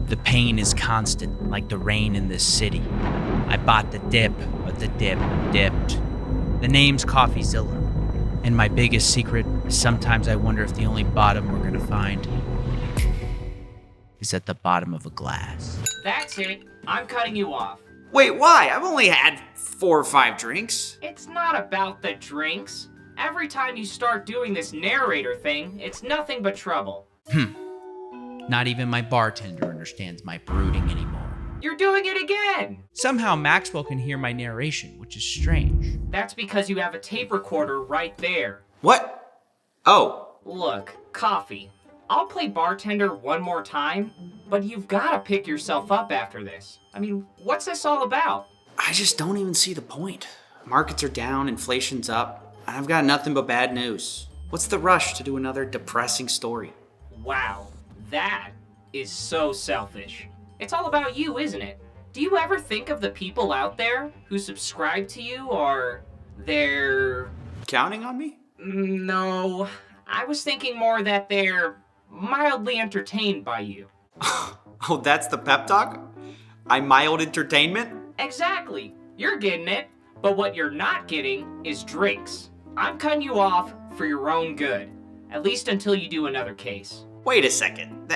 The pain is constant, like the rain in this city. I bought the dip, but the dip dipped. The name's Coffeezilla. And my biggest secret is sometimes I wonder if the only bottom we're gonna find is at the bottom of a glass. That's it. I'm cutting you off. Wait, why? I've only had 4 or 5 drinks. It's not about the drinks. Every time you start doing this narrator thing, it's nothing but trouble. Not even my bartender understands my brooding anymore. You're doing it again! Somehow Maxwell can hear my narration, which is strange. That's because you have a tape recorder right there. What? Oh. Look, Coffee, I'll play bartender one more time, but you've gotta pick yourself up after this. I mean, what's this all about? I just don't even see the point. Markets are down, inflation's up, and I've got nothing but bad news. What's the rush to do another depressing story? Wow, that is so selfish. It's all about you, isn't it? Do you ever think of the people out there who subscribe to you, or they're... Counting on me? No, I was thinking more that they're mildly entertained by you. Oh, that's the pep talk? I'm mild entertainment? Exactly. You're getting it. But what you're not getting is drinks. I'm cutting you off for your own good. At least until you do another case. Wait a second.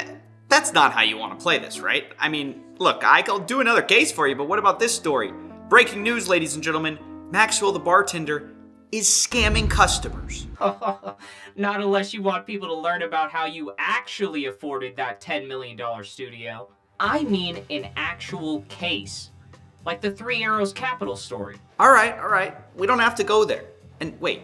That's not how you want to play this, right? I mean, look, I'll do another case for you, but what about this story? Breaking news, ladies and gentlemen. Maxwell the bartender is scamming customers. Not unless you want people to learn about how you actually afforded that $10 million studio. I mean an actual case. Like the Three Arrows Capital story. All right. We don't have to go there. And wait,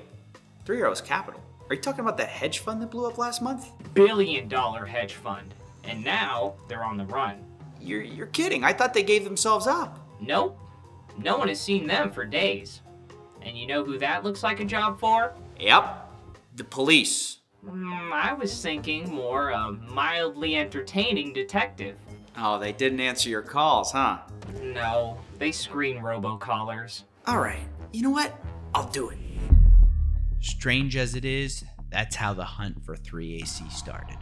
Three Arrows Capital? Are you talking about the hedge fund that blew up last month? Billion-dollar hedge fund. And now they're on the run. You're kidding. I thought they gave themselves up. Nope. No one has seen them for days. And you know who that looks like a job for? Yep. The police. I was thinking more a mildly entertaining detective. Oh, they didn't answer your calls, huh? No, they screen robocallers. All right. You know what? I'll do it. Strange as it is, that's how the hunt for 3AC started.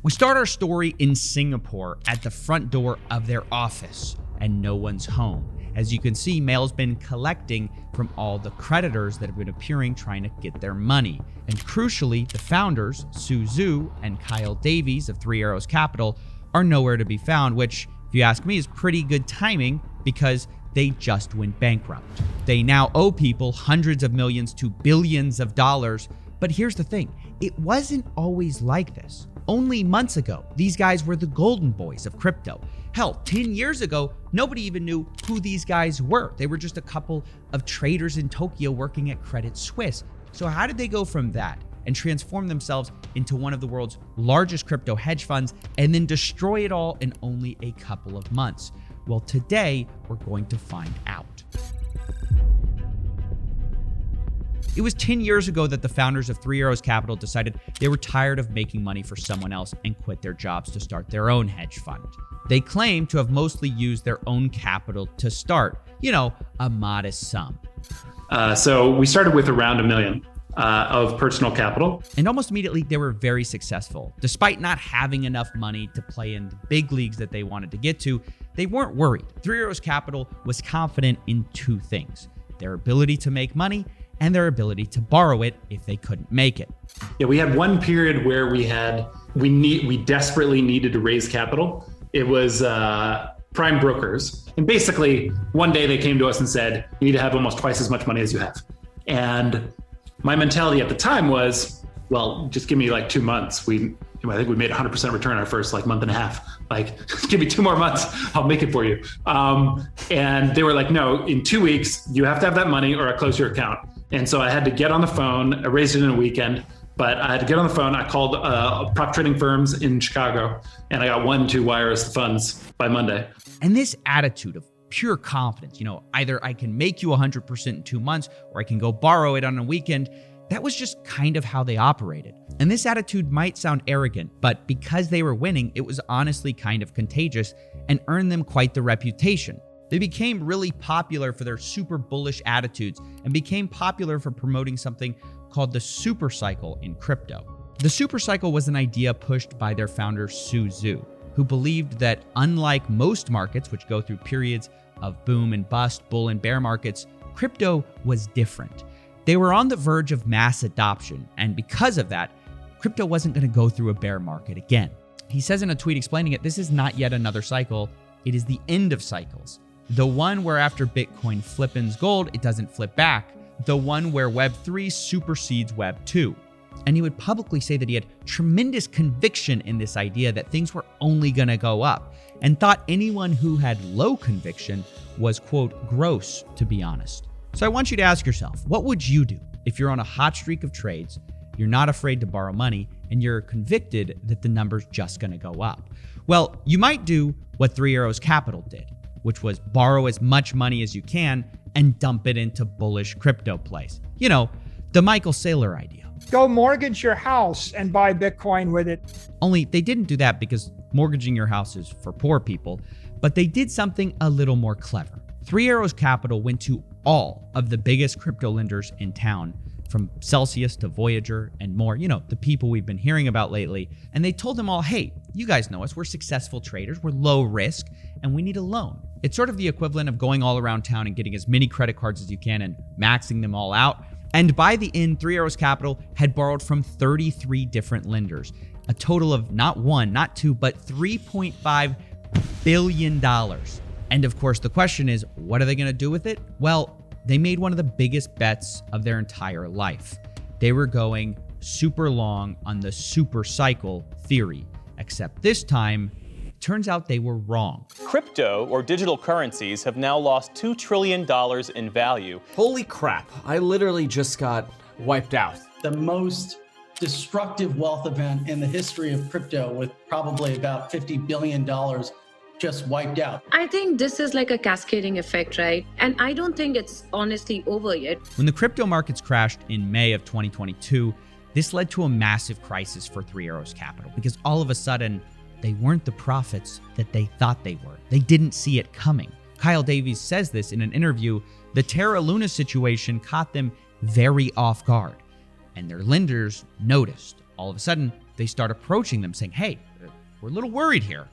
We start our story in Singapore at the front door of their office, and no one's home. As you can see, mail's been collecting from all the creditors that have been appearing trying to get their money. And crucially, the founders, Su Zhu and Kyle Davies of Three Arrows Capital, are nowhere to be found, which, if you ask me, is pretty good timing because they just went bankrupt. They now owe people hundreds of millions to billions of dollars. But here's the thing, it wasn't always like this. Only months ago, these guys were the golden boys of crypto. Hell, 10 years ago, nobody even knew who these guys were. They were just a couple of traders in Tokyo working at Credit Suisse. So how did they go from that and transform themselves into one of the world's largest crypto hedge funds and then destroy it all in only a couple of months? Well, today we're going to find out. It was 10 years ago that the founders of Three Arrows Capital decided they were tired of making money for someone else and quit their jobs to start their own hedge fund. They claim to have mostly used their own capital to start, a modest sum. So we started with around $1 million of personal capital. And almost immediately, they were very successful. Despite not having enough money to play in the big leagues that they wanted to get to, they weren't worried. Three Arrows Capital was confident in 2 things: their ability to make money and their ability to borrow it if they couldn't make it. Yeah, we had one period where we desperately needed to raise capital. It was prime brokers. And basically, one day they came to us and said, you need to have almost twice as much money as you have. And my mentality at the time was, well, just give me like 2 months. I think we made 100% return our first month and a half. Give me 2 more months, I'll make it for you. And they were like, no, in 2 weeks, you have to have that money or I close your account. And so I had to get on the phone. I raised it in a weekend, but I had to get on the phone. I called prop trading firms in Chicago, and I got one to wire us the funds by Monday. And this attitude of pure confidence, either I can make you 100% in 2 months or I can go borrow it on a weekend, that was just kind of how they operated. And this attitude might sound arrogant, but because they were winning, it was honestly kind of contagious and earned them quite the reputation. They became really popular for their super bullish attitudes and became popular for promoting something called the super cycle in crypto. The supercycle was an idea pushed by their founder Su Zhu, who believed that unlike most markets, which go through periods of boom and bust, bull and bear markets, crypto was different. They were on the verge of mass adoption, and because of that, crypto wasn't going to go through a bear market again. He says in a tweet explaining it, this is not yet another cycle, it is the end of cycles. The one where after Bitcoin flippins gold, it doesn't flip back. The one where Web3 supersedes Web2. And he would publicly say that he had tremendous conviction in this idea that things were only going to go up, and thought anyone who had low conviction was, quote, gross, to be honest. So I want you to ask yourself, what would you do if you're on a hot streak of trades, you're not afraid to borrow money, and you're convicted that the number's just going to go up? Well, you might do what Three Arrows Capital did, which was borrow as much money as you can and dump it into bullish crypto plays. You know, the Michael Saylor idea. Go mortgage your house and buy Bitcoin with it. Only they didn't do that because mortgaging your house is for poor people, but they did something a little more clever. Three Arrows Capital went to all of the biggest crypto lenders in town, from Celsius to Voyager and more, you know, the people we've been hearing about lately. And they told them all, hey, you guys know us, we're successful traders, we're low risk, and we need a loan. It's sort of the equivalent of going all around town and getting as many credit cards as you can and maxing them all out. And by the end, Three Arrows Capital had borrowed from 33 different lenders, a total of not one, not two, but $3.5 billion. And of course, the question is, what are they going to do with it? Well, they made one of the biggest bets of their entire life. They were going super long on the super cycle theory, except this time, it turns out they were wrong. Crypto, or digital currencies, have now lost $2 trillion in value. Holy crap, I literally just got wiped out. The most destructive wealth event in the history of crypto, with probably about $50 billion just wiped out. I think this is like a cascading effect, right? And I don't think it's honestly over yet. When the crypto markets crashed in May of 2022, this led to a massive crisis for Three Arrows Capital, because all of a sudden, they weren't the profits that they thought they were. They didn't see it coming. Kyle Davies says this in an interview. The Terra Luna situation caught them very off guard, and their lenders noticed. All of a sudden, they start approaching them saying, hey, we're a little worried here.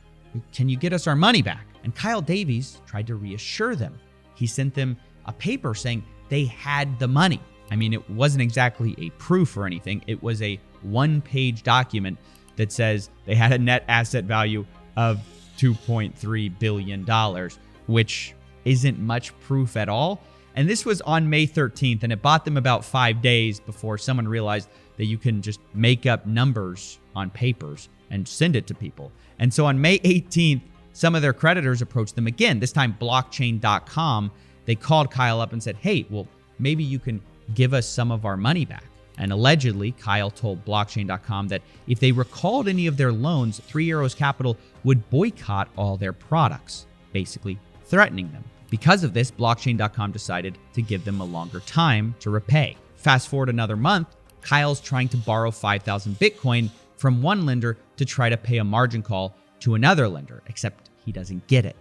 Can you get us our money back? And Kyle Davies tried to reassure them. He sent them a paper saying they had the money. I mean, it wasn't exactly a proof or anything. It was a one-page document that says they had a net asset value of $2.3 billion, which isn't much proof at all. And this was on May 13th, and it bought them about 5 days before someone realized that you can just make up numbers on papers and send it to people. And so on May 18th, some of their creditors approached them again, this time blockchain.com. They called Kyle up and said, hey, well, maybe you can give us some of our money back. And allegedly, Kyle told blockchain.com that if they recalled any of their loans, Three Arrows Capital would boycott all their products, basically threatening them. Because of this, blockchain.com decided to give them a longer time to repay. Fast forward another month, Kyle's trying to borrow 5,000 Bitcoin from one lender to try to pay a margin call to another lender, except he doesn't get it.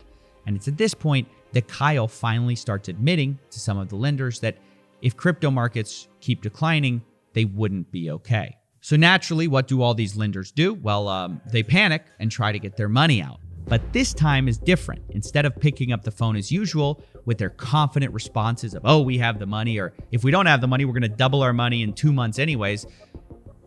And it's at this point that Kyle finally starts admitting to some of the lenders that if crypto markets keep declining, they wouldn't be okay. So naturally, what do all these lenders do? Well, they panic and try to get their money out. But this time is different. Instead of picking up the phone as usual with their confident responses of, oh, we have the money, or if we don't have the money, we're going to double our money in 2 months anyways,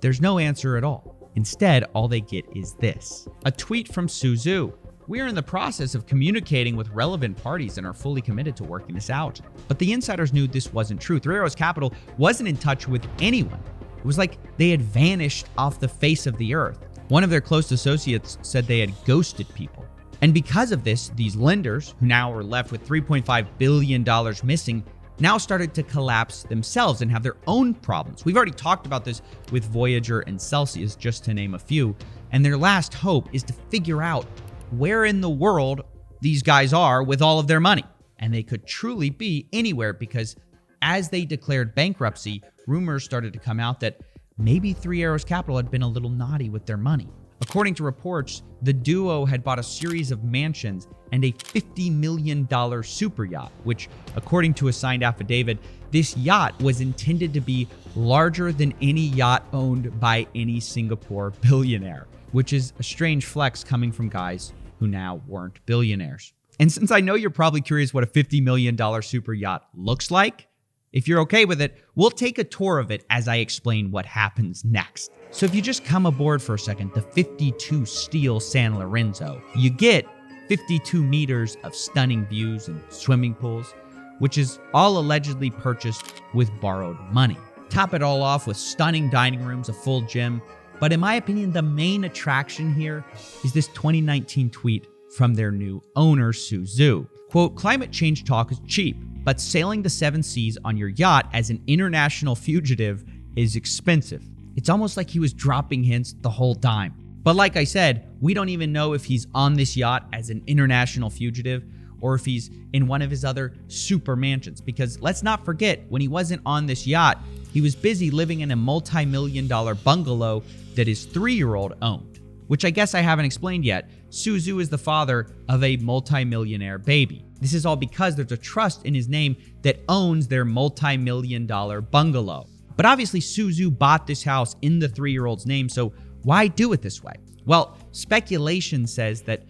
there's no answer at all. Instead, all they get is this. A tweet from Su Zhu. We are in the process of communicating with relevant parties and are fully committed to working this out. But the insiders knew this wasn't true. Three Arrows Capital wasn't in touch with anyone. It was like they had vanished off the face of the earth. One of their close associates said they had ghosted people. And because of this, these lenders, who now are left with $3.5 billion missing, now started to collapse themselves and have their own problems. We've already talked about this with Voyager and Celsius, just to name a few. And their last hope is to figure out where in the world these guys are with all of their money. And they could truly be anywhere, because as they declared bankruptcy, rumors started to come out that maybe Three Arrows Capital had been a little naughty with their money. According to reports, the duo had bought a series of mansions and a $50 million super yacht, which, according to a signed affidavit, this yacht was intended to be larger than any yacht owned by any Singapore billionaire, which is a strange flex coming from guys who now weren't billionaires. And since I know you're probably curious what a $50 million super yacht looks like, if you're okay with it, we'll take a tour of it as I explain what happens next. So if you just come aboard for a second, the 52 Steel San Lorenzo, you get 52 meters of stunning views and swimming pools, which is all allegedly purchased with borrowed money. Top it all off with stunning dining rooms, a full gym. But in my opinion, the main attraction here is this 2019 tweet from their new owner, Su Zhu. Quote, "Climate change talk is cheap, but sailing the seven seas on your yacht as an international fugitive is expensive." It's almost like he was dropping hints the whole time. But like I said, we don't even know if he's on this yacht as an international fugitive or if he's in one of his other super mansions. Because let's not forget, when he wasn't on this yacht, he was busy living in a multi-million-dollar bungalow that his 3-year-old owned, which I guess I haven't explained yet. Su Zhu is the father of a multi-millionaire baby. This is all because there's a trust in his name that owns their multi-million-dollar bungalow. But obviously, Su Zhu bought this house in the 3-year-old's name, so why do it this way? Well, speculation says that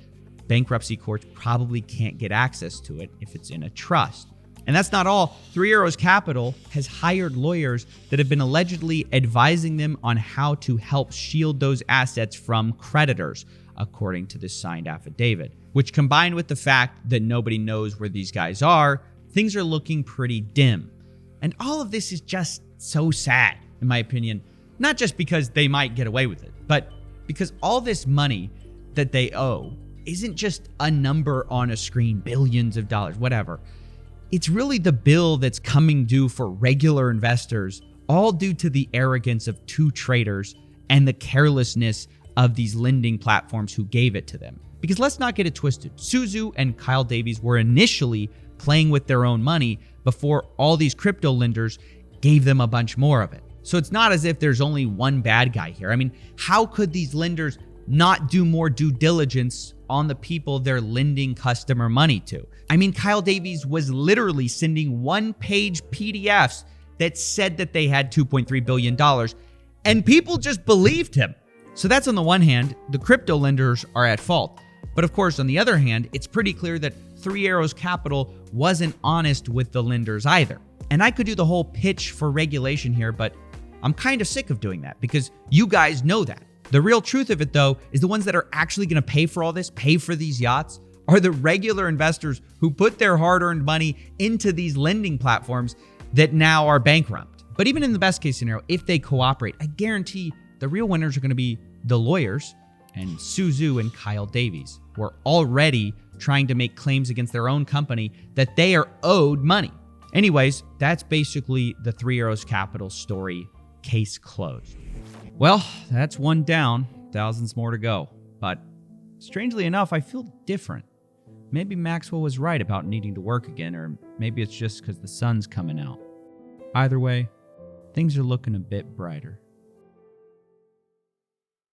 bankruptcy courts probably can't get access to it if it's in a trust. And that's not all. Three Arrows Capital has hired lawyers that have been allegedly advising them on how to help shield those assets from creditors, according to this signed affidavit, which, combined with the fact that nobody knows where these guys are, things are looking pretty dim. And all of this is just so sad, in my opinion, not just because they might get away with it, but because all this money that they owe isn't just a number on a screen, billions of dollars, whatever. It's really the bill that's coming due for regular investors, all due to the arrogance of two traders and the carelessness of these lending platforms who gave it to them. Because let's not get it twisted. Su Zhu and Kyle Davies were initially playing with their own money before all these crypto lenders gave them a bunch more of it. So it's not as if there's only one bad guy here. I mean, how could these lenders not do more due diligence on the people they're lending customer money to? I mean, Kyle Davies was literally sending one-page PDFs that said that they had $2.3 billion, and people just believed him. So that's on the one hand, the crypto lenders are at fault. But of course, on the other hand, it's pretty clear that Three Arrows Capital wasn't honest with the lenders either. And I could do the whole pitch for regulation here, but I'm kind of sick of doing that because you guys know that. The real truth of it, though, is the ones that are actually going to pay for all this, pay for these yachts, are the regular investors who put their hard-earned money into these lending platforms that now are bankrupt. But even in the best case scenario, if they cooperate, I guarantee the real winners are going to be the lawyers and Su Zhu and Kyle Davies, who are already trying to make claims against their own company that they are owed money. Anyways, that's basically the Three Arrows Capital story. Case closed. Well, that's one down, thousands more to go. But strangely enough, I feel different. Maybe Maxwell was right about needing to work again, or maybe it's just because the sun's coming out. Either way, things are looking a bit brighter.